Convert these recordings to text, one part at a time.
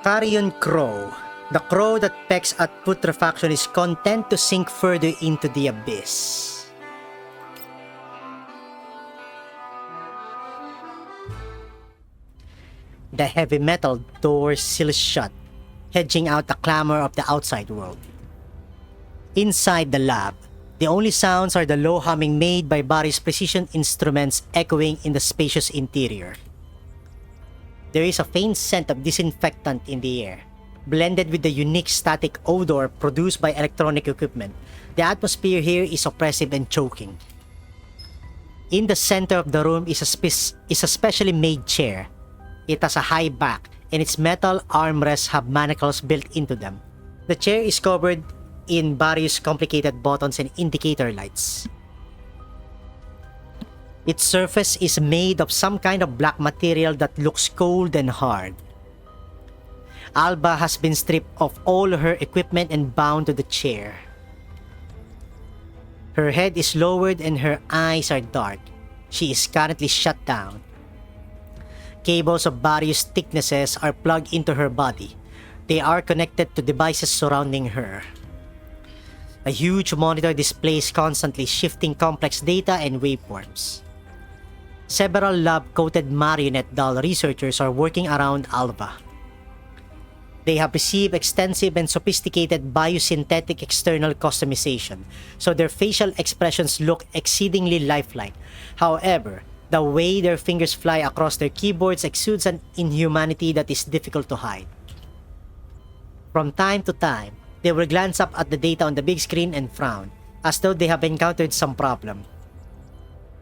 Carrion crow. The crow that pecks at putrefaction is content to sink further into the abyss. The heavy metal door seals shut, hedging out the clamor of the outside world. Inside the lab, the only sounds are the low humming made by Barry's precision instruments echoing in the spacious interior. There is a faint scent of disinfectant in the air, blended with the unique static odor produced by electronic equipment. The atmosphere here is oppressive and choking. In the center of the room is a specially made chair. It has a high back, and its metal armrests have manacles built into them. The chair is covered in various complicated buttons and indicator lights. Its surface is made of some kind of black material that looks cold and hard. Alba has been stripped of all her equipment and bound to the chair. Her head is lowered and her eyes are dark. She is currently shut down. Cables of various thicknesses are plugged into her body. They are connected to devices surrounding her. A huge monitor displays constantly shifting complex data and waveforms. Several lab-coated marionette doll researchers are working around Alba. They have received extensive and sophisticated biosynthetic external customization, so their facial expressions look exceedingly lifelike. However, the way their fingers fly across their keyboards exudes an inhumanity that is difficult to hide. From time to time, they will glance up at the data on the big screen and frown, as though they have encountered some problem.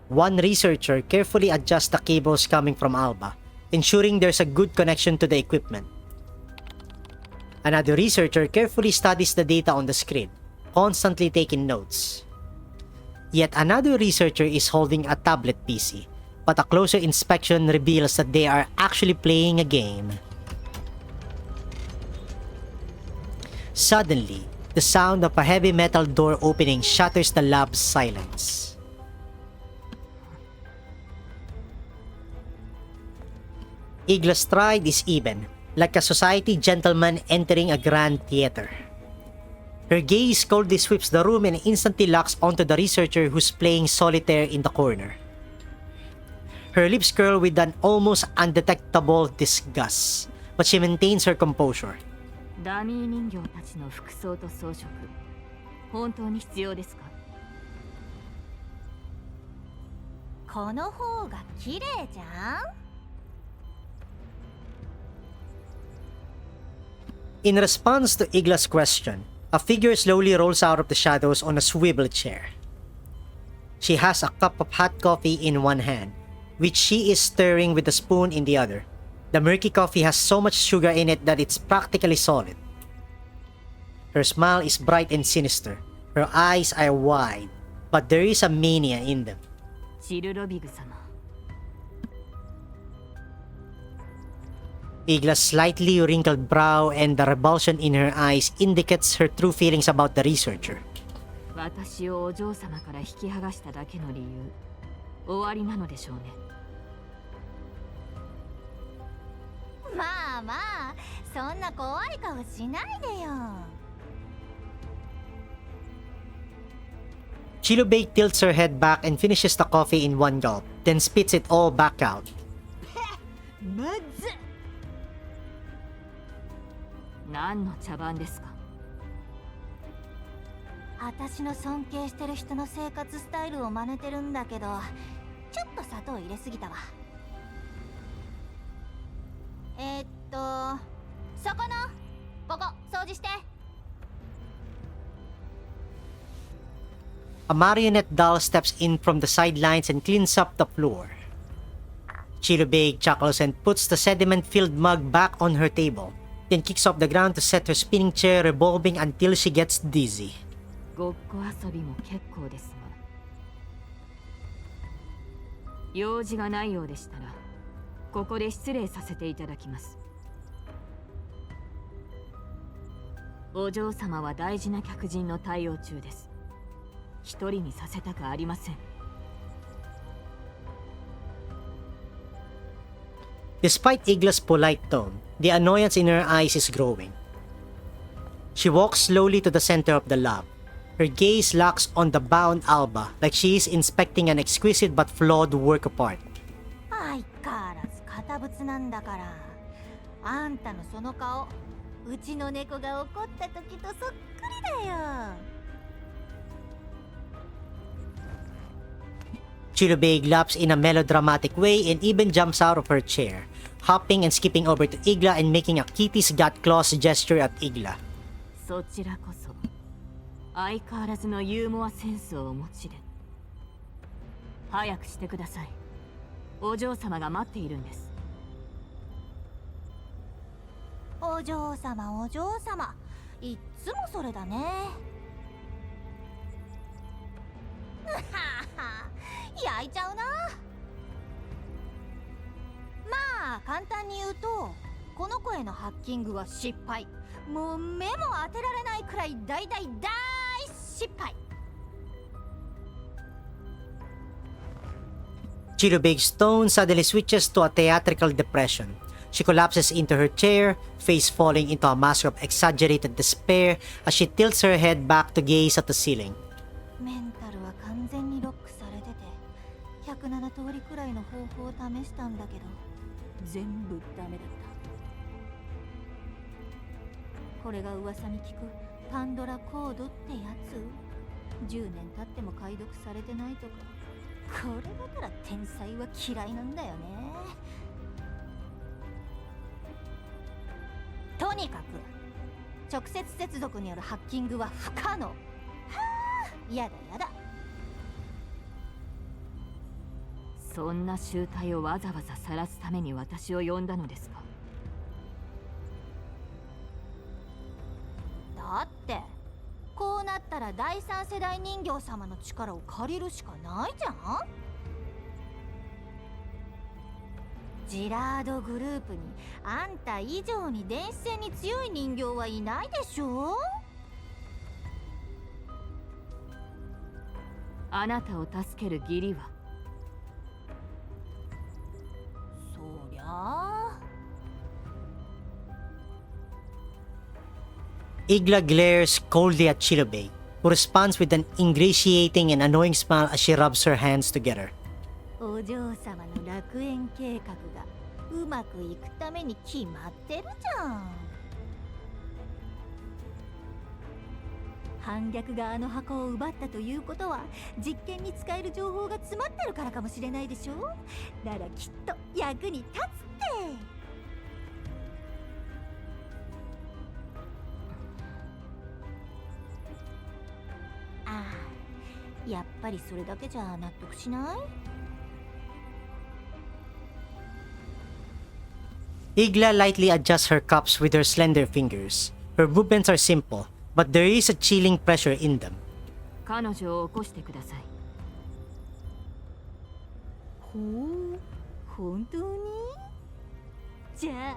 One researcher carefully adjusts the cables coming from Alba, ensuring there's a good connection to the equipment. Another researcher carefully studies the data on the screen, constantly taking notes. Yet another researcher is holding a tablet PC, but a closer inspection reveals that they are actually playing a game. Suddenly, the sound of a heavy metal door opening shatters the lab's silence. Igla's stride is even, like a society gentleman entering a grand theater. Her gaze coldly sweeps the room and instantly locks onto the researcher who's playing solitaire in the corner. Her lips curl with an almost undetectable disgust, but she maintains her composure. ダミー人形たちの服装と装飾、本当に必要ですか？この方が綺麗じゃん。In response to Igla's question, a figure slowly rolls out of the shadows on a swivel chair. She has a cup of hot coffee in one hand, which she is stirring with a spoon in the other. The murky coffee has so much sugar in it that it's practically solid. Her smile is bright and sinister. Her eyes are wide, but there is a mania in them. チルロビグ様。Igla's slightly wrinkled brow and the revulsion in her eyes indicates her true feelings about the researcher. 私をお嬢様から引き剥がしただけの理由、終わりなのでしょうね。まあまあ、そんな怖い顔しないでよ。Chilubake tilts her head back and finishes the coffee in one gulp, then spits it all back out. むずっ。何の茶番ですか？私の尊敬してる人の生活スタイルを真似てるんだけど、ちょっと砂糖入れすぎたわ。そこのここ掃除して。A marionette doll steps in from the sidelines and cleans up the floor. Chilubake chuckles and puts the sediment-filled mug back on her table, then kicks off the ground to set her spinning chair revolving until she gets dizzy. ごっこ遊びも結構ですが、用事がないようでしたら、ここで失礼させていただきます。お嬢様は大事な客人の対応中です。一人にさせたくありません。Despite Igla's polite tone, the annoyance in her eyes is growing. She walks slowly to the center of the lab. Her gaze locks on the bound Alba like she is inspecting an exquisite but flawed work of art. 相変わらず堅物なんだから。あんたのその顔、うちの猫が怒った時とそっくりだよ。Chirubay laps in a melodramatic way and even jumps out of her chair, hopping and skipping over to Igla and making a kitty's got claws gesture at Igla. そちらこそ相変わらずのユーモアセンスをお持ちで。早くしてください。お嬢様が待っているんです。お嬢様、お嬢様、いっつもそれだね。焼いちゃうな。まあ簡単に言うと、この子へのハッキングは失敗。もう目も当てられないくらい大失敗。Chirubay's tone suddenly switches to a theatrical depression. She collapses into her chair, face falling into a mask of exaggerated despair as she tilts her head back to gaze at the ceiling. メンタルは完全にロックされてて、107通りくらいの方法を試したんだけど、全部ダメだった。これが噂に聞くパンドラコードってやつ。10年経っても解読されてないとか。これだから天才は嫌いなんだよね。とにかく直接接続によるハッキングは不可能。はあ、やだやだ。そんな集体をわざわざ晒すために私を呼んだのですか？だってこうなったら第三世代人形様の力を借りるしかないじゃん。ジラードグループにあんた以上に電子戦に強い人形はいないでしょ。あなたを助ける義理は？そりゃあ。Igla glares coldly at Chirubay, who responds with an ingratiating and annoying smile as she rubs her hands together. お嬢様の楽園計画がうまくいくために決まってるじゃん。反逆があの箱を奪ったということは実験に使える情報が詰まってるからかもしれないでしょ。ならきっと役に立つって。ああ、やっぱりそれだけじゃ納得しないIgla lightly adjusts her cups with her slender fingers. Her movements are simple, but there is a chilling pressure in them. 彼女を起こしてください。ほう、本当に？じゃあ、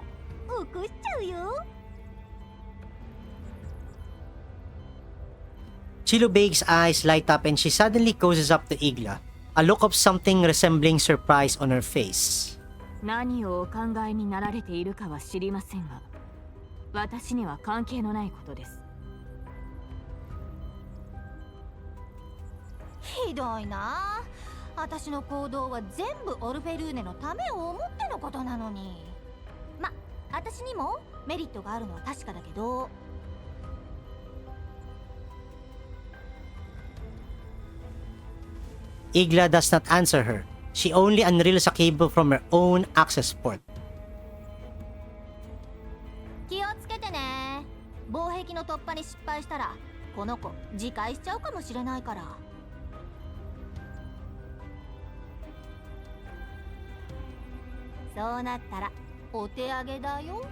起こしちゃうよ。Chirubay's eyes light up and she suddenly closes up to Igla, a look of something resembling surprise on her face. 何をお考えになられているかは知りませんが、私には関係のないことです。ひどいな。私の行動は全部オルフェルーネのためを思ってのことなのに。ま、私にもメリットがあるのは確かだけど。Igla does not answer her. She only unreels a cable from her own access port. 気をつけてね。防壁の突破に失敗したらこの子自壊しちゃうかもしれないから。そうなったらお手上げだよ。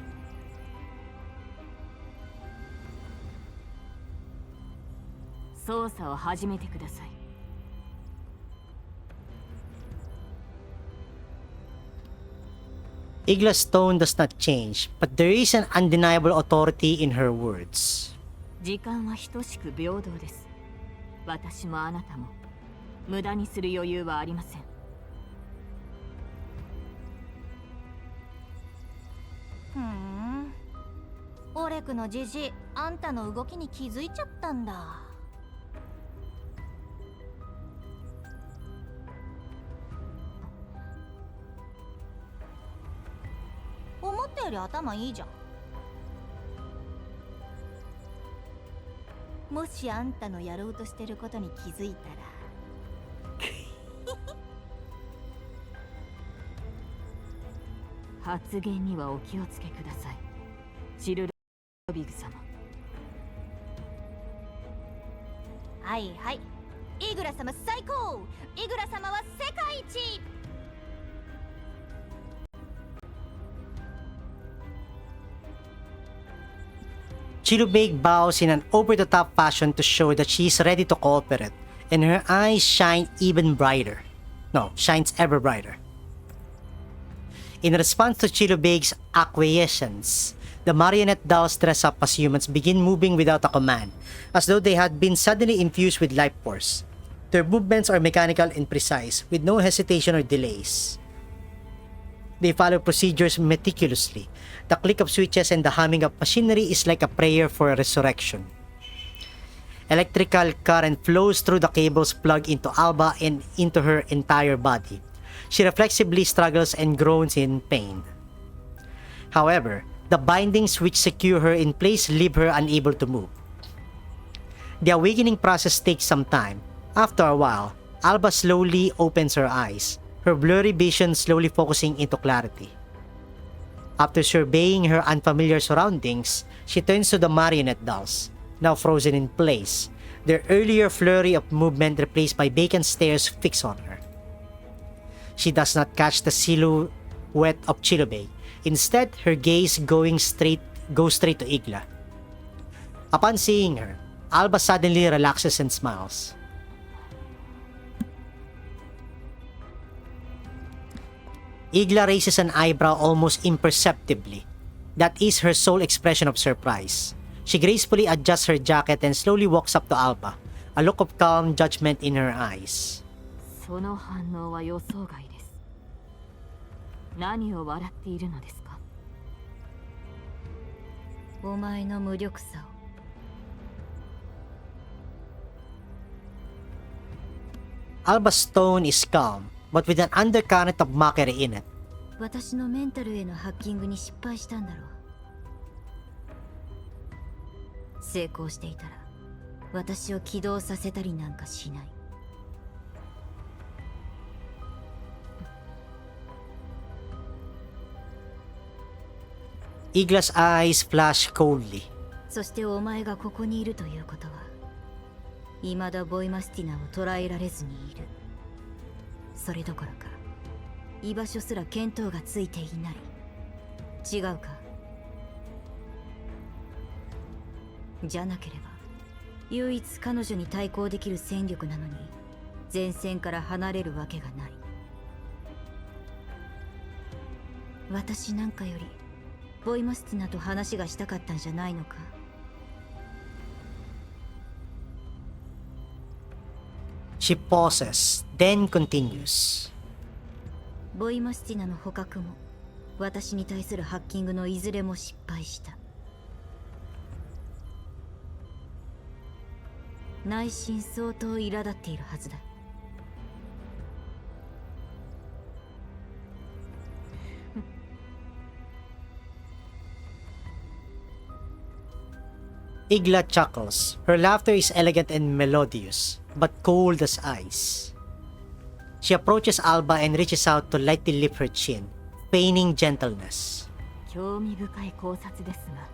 操作を始めてください。Igla's tone does not change, but there is an undeniable authority in her words. 時間は等しく平等です。私もあなたも無駄にする余裕はありません。オレクのじじ、あんたの動きに気づいちゃったんだ。思ったより頭いいじゃん。もしあんたのやろうとしてることに気づいたら発言にはお気をつけください、チルロビグ様。はいはい、イグラ様最高。イグラ様は世界一。Chilubeg bows in an over-the-top fashion to show that she is ready to cooperate, and her eyes shine even brighter. No, shines ever brighter. In response to Chilubeg's acquiescence, the marionette dolls dressed up as humans begin moving without a command, as though they had been suddenly infused with life force. Their movements are mechanical and precise, with no hesitation or delays. They follow procedures meticulously. The click of switches and the humming of machinery is like a prayer for a resurrection. Electrical current flows through the cables plugged into Alba and into her entire body. She reflexively struggles and groans in pain. However, the bindings which secure her in place leave her unable to move. The awakening process takes some time. After a while, Alba slowly opens her eyes, her blurry vision slowly focusing into clarity. After surveying her unfamiliar surroundings, she turns to the marionette dolls, now frozen in place, their earlier flurry of movement replaced by vacant stares fixed on her. She does not catch the silhouette of Chilubeg. Instead, her gaze goes straight to Igla. Upon seeing her, Alba suddenly relaxes and smiles. Igla raises an eyebrow almost imperceptibly. That is her sole expression of surprise. She gracefully adjusts her jacket and slowly walks up to Alba, a look of calm judgment in her eyes. その反応は予想外です。何を笑っているのですか？お前の無力さを。Alba's tone is calm, but with an undercurrent of mockery in it. 私のメンタルへのハッキングに失敗したんだろう。成功していたら私を起動させたりなんかしない。Igla's eyes flash coldly. そしてお前がここにいるということは、未だボイマスティナを捕らえられずにいる。それどころか居場所すら見当がついていない。違うか？じゃなければ唯一彼女に対抗できる戦力なのに前線から離れるわけがない。私なんかよりボイマスティナと話がしたかったんじゃないのか？She pauses, then continues. ボイマスティナの捕獲も私に対するハッキングのいずれも失敗した。内心相当苛立っているはずだ。Igla chuckles. Her laughter is elegant and melodious, but cold as ice. She approaches Alba and reaches out to lightly lift her chin, feigning gentleness. 興味深い考察ですが、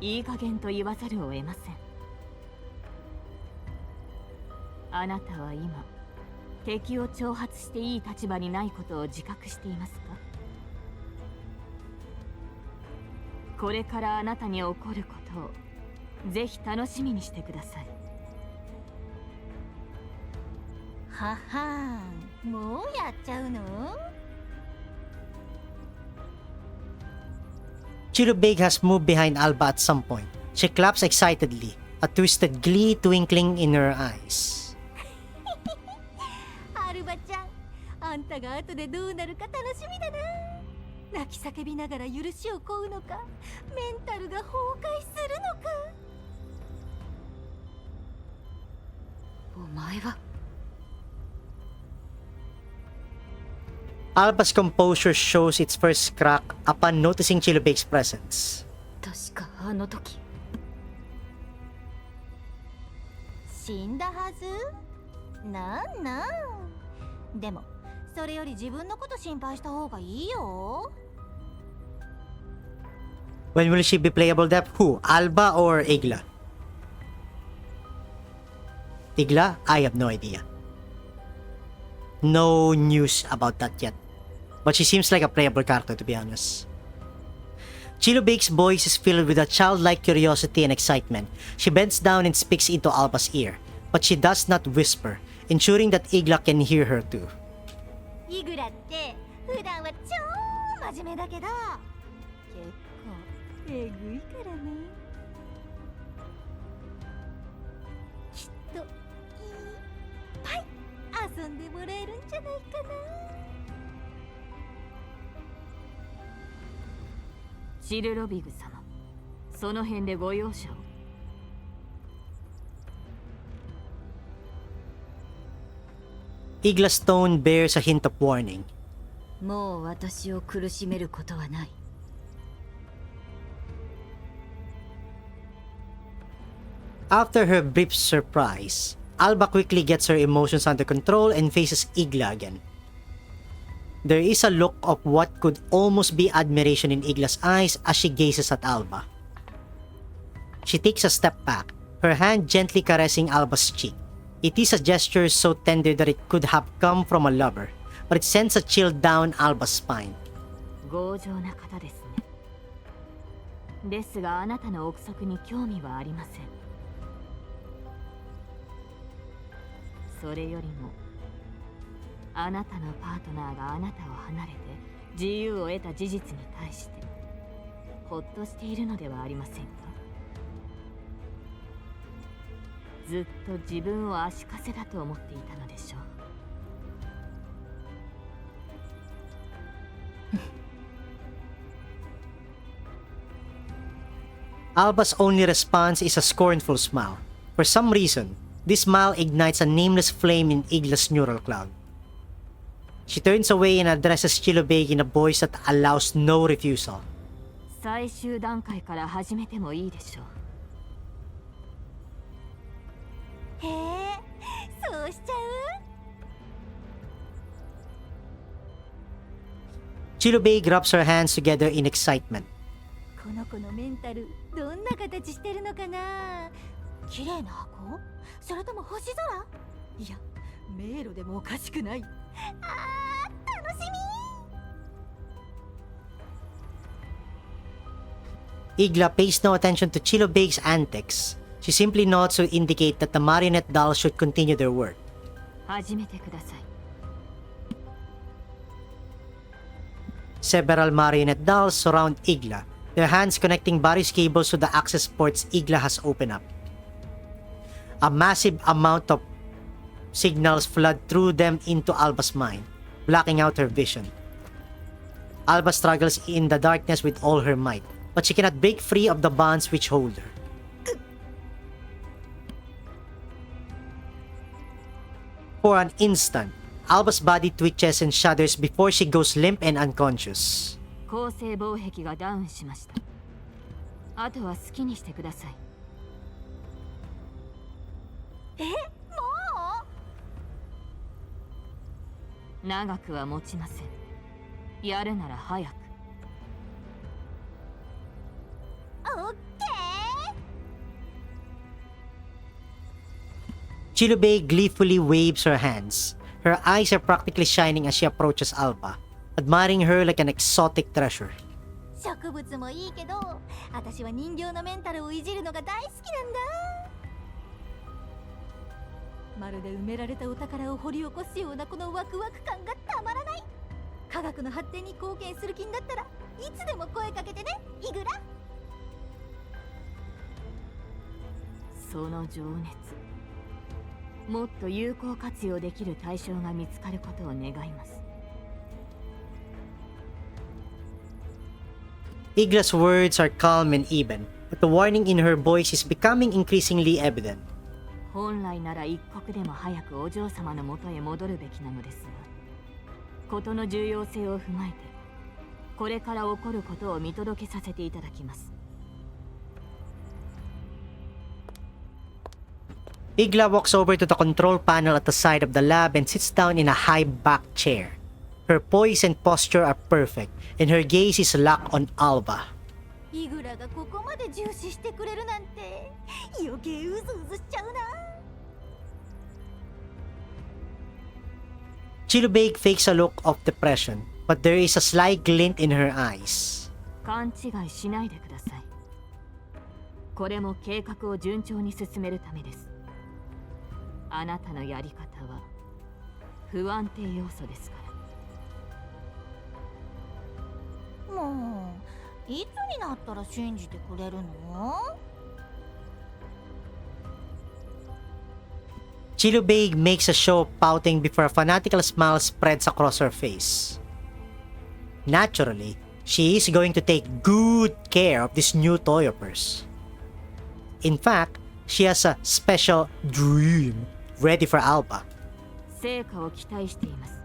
いい加減と言わざるを得ません。あなたは今、敵を挑発していい立場にないことを自覚していますか？これからあなたに起こることをぜひ楽しみにしてください。ははーん、もうやっちゃうのChilubeg has moved behind Alba at some point. She claps excitedly, a twisted glee twinkling in her eyes. アルバちゃん、あんたが後でどうなるか楽しみだな。泣き叫びながら許しを請うのか、メンタルが崩壊するのか。お前は。 Alba's composure shows its first crack upon noticing Chilobake's presence. 確かあの時死んだはず。なんなん。でもそれより自分のこと心配した方がいいよ。 When will she be playable, Defh? Who? Alba or Igla? Igla? I have no idea. No news about that yet. But she seems like a playable character, to be honest. Chilobake's voice is filled with a childlike curiosity and excitement. She bends down and speaks into Alba's ear, but she does not whisper, ensuring that Igla can hear her too. イグラって普段は超真面目だけど、結構えぐいからね。きっといっぱい遊んでもらえるんじゃないかな。シルロビグ様、その辺でご容赦を。Igla's tone bears a hint of warning. もう私を苦しめることはない。After her brief surprise, Alba quickly gets her emotions under control and faces Igla again. There is a look of what could almost be admiration in Igla's eyes as she gazes at Alba. She takes a step back, her hand gently caressing Alba's cheek. It is a gesture so tender that it could have come from a lover, but it sends a chill down Alba's spine. 強情な方ですね。ですがあなたの憶測に興味はありません。それよりもあなたのパートナーがあなたを離れて自由を得た事実に対してほっとしているのではありませんか。ずっと自分を足かせだと思っていたのでしょう。Alba's only response is a scornful smile. For some reason, this smile ignites a nameless flame in Igla's neural cloud. She turns away and addresses Chilobake in a voice that allows no refusal. 最終段階から始めてもいいでしょう。へえ、そうしちゃう。 Chilobake rubs her hands together in excitement. この子のメンタルどんな形してるのかな。綺麗な箱、それとも星空。いや、迷路でもおかしくない。あー、楽しみ。 Igla pays no attention to Chilobake's antics. She simply nods to indicate that the marionette dolls should continue their work. 始めてください。 Several marionette dolls surround Igla, their hands connecting various cables to the access ports Igla has opened up. A massive amount of signals flood through them into Alba's mind, blocking out her vision. Alba struggles in the darkness with all her might, but she cannot break free of the bonds which hold her. For an instant, Alba's body twitches and shudders before she goes limp and unconscious. 構成防壁がダウンしました。あとは好きにしてください。え、もう？長くは持ちません。やるなら早く。オッケー。 Chilobake gleefully waves her hands. Her eyes are practically shining as she approaches Alba, admiring her like an exotic treasure. 植物もいいけど、私は人形のメンタルをいじるのが大好きなんだ。まるで埋められたお宝を掘り起こすようなこのワクワク感がたまらない。科学の発展に貢献する気になったらいつでも声かけてね、イグラ。その情熱、もっと有効活用できる対象が見つかることを願います。Igla's words are calm and even, but the warning in her voice is becoming increasingly evident. 本来なら一刻でも早くお嬢様の元へ戻るべきなのですが、事の重要性を踏まえて、これから起こることを見届けさせていただきます。Igla walks over to the control panel at the side of the lab and sits down in a high-backed chair. Her poise and posture are perfect, and her gaze is locked on Alba. イグラがここまで重視してくれるなんて余計うずうずしちゃうな。Chilubeg fakes a look of depression, but there is a sly glint in her eyes. 勘違いしないでください。これも計画を順調に進めるためです。あなたのやり方は不安定要素ですから。もういつになったら信じてくれるのChilubeg makes a show of pouting before a fanatical smile spreads across her face. Naturally, she is going to take good care of this new toy of hers. In fact, she has a special dream ready for Alba. 成果を期待しています。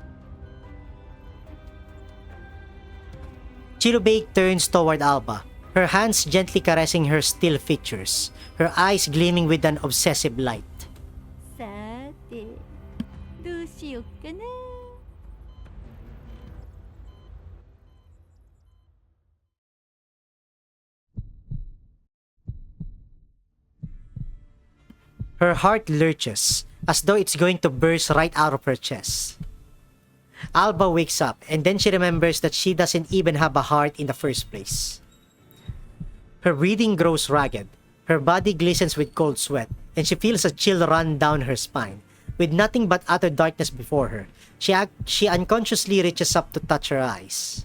Chilubeg turns toward Alba, her hands gently caressing her still features, her eyes gleaming with an obsessive light. さてどうしよっかな。Her heart lurches, as though it's going to burst right out of her chest. Alba wakes up, and then she remembers that she doesn't even have a heart in the first place. Her breathing grows ragged, her body glistens with cold sweat, and she feels a chill run down her spine. With nothing but utter darkness before her, she unconsciously reaches up to touch her eyes.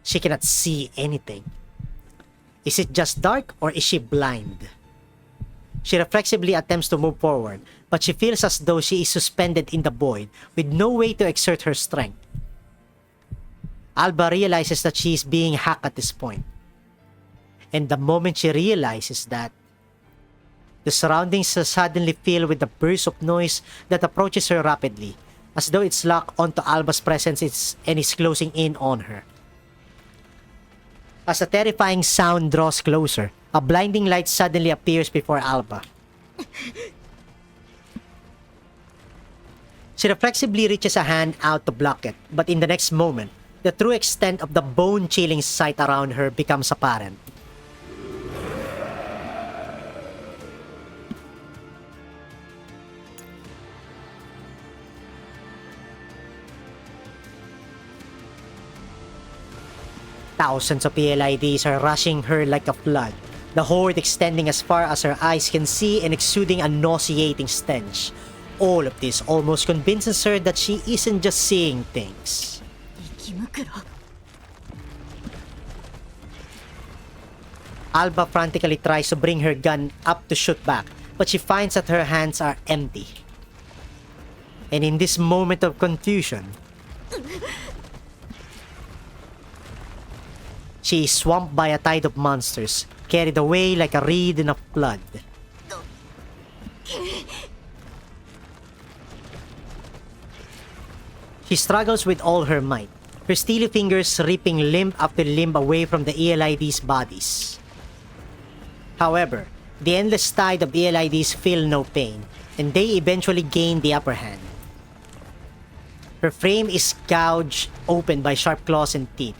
She cannot see anything. Is it just dark, or is she blind? She reflexively attempts to move forward, but she feels as though she is suspended in the void, with no way to exert her strength. Alba realizes that she is being hacked at this point. And the moment she realizes that, the surroundings are suddenly filled with a burst of noise that approaches her rapidly, as though it's locked onto Alba's presence and is closing in on her. As the terrifying sound draws closer, a blinding light suddenly appears before Alba. She reflexively reaches a hand out to block it, but in the next moment, the true extent of the bone-chilling sight around her becomes apparent. Thousands of PLIDs are rushing her like a flood, the horde extending as far as her eyes can see and exuding a nauseating stench. All of this almost convinces her that she isn't just seeing things. Alba frantically tries to bring her gun up to shoot back, but she finds that her hands are empty. And in this moment of confusion, she is swamped by a tide of monsters, carried away like a reed in a flood. She struggles with all her might, her steely fingers ripping limb after limb away from the ELID's bodies. However, the endless tide of ELIDs feel no pain, and they eventually gain the upper hand. Her frame is gouged open by sharp claws and teeth.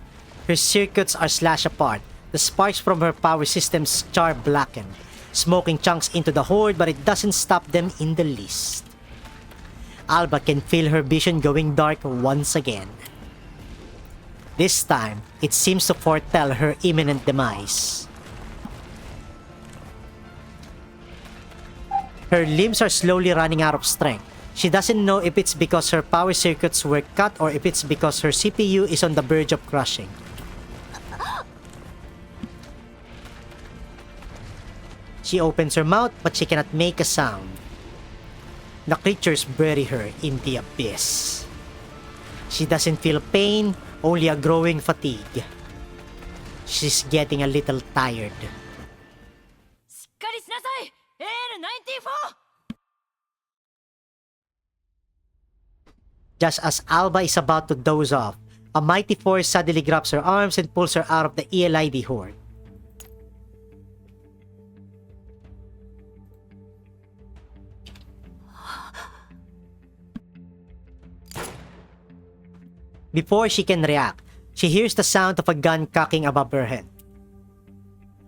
Her circuits are slashed apart, the sparks from her power systems char blackened, smoking chunks into the horde, but it doesn't stop them in the least. Alba can feel her vision going dark once again. This time, it seems to foretell her imminent demise. Her limbs are slowly running out of strength. She doesn't know if it's because her power circuits were cut or if it's because her CPU is on the verge of crushing. She opens her mouth, but she cannot make a sound. The creatures bury her in the abyss. She doesn't feel pain, only a growing fatigue. She's getting a little tired. しっかりしなさい AL94。 Just as Alba is about to doze off, a mighty force suddenly grabs her arms and pulls her out of the ELID horde. Before she can react, she hears the sound of a gun cocking above her head.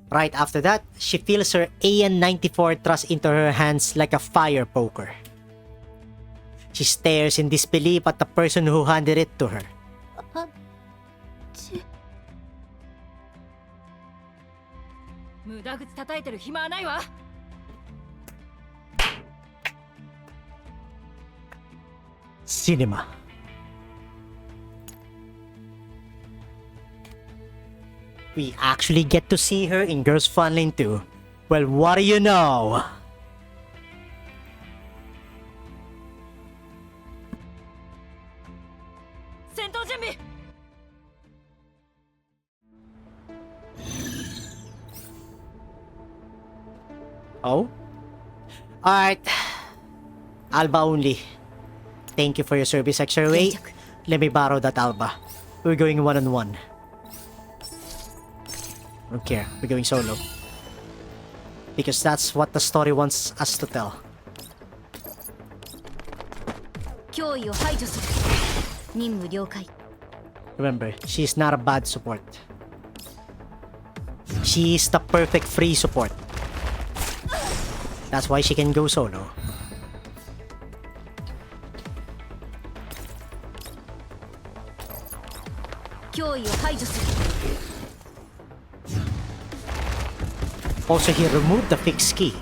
Right after that, she feels her AN-94 thrust into her hands like a fire poker. She stares in disbelief at the person who handed it to her. 無駄口叩いてる暇はないわ。Cinema. We actually get to see her in Girls Frontline 2. Well, what do you know? Oh? Alright. Alba only. Thank you for your service, X-Ray. Let me borrow that Alba. We're going one-on-one. Don't care. We're going solo. Because that's what the story wants us to tell. Remember, she's not a bad support. She is the perfect free support. That's why she can go solo. Also, he removed the fixed key.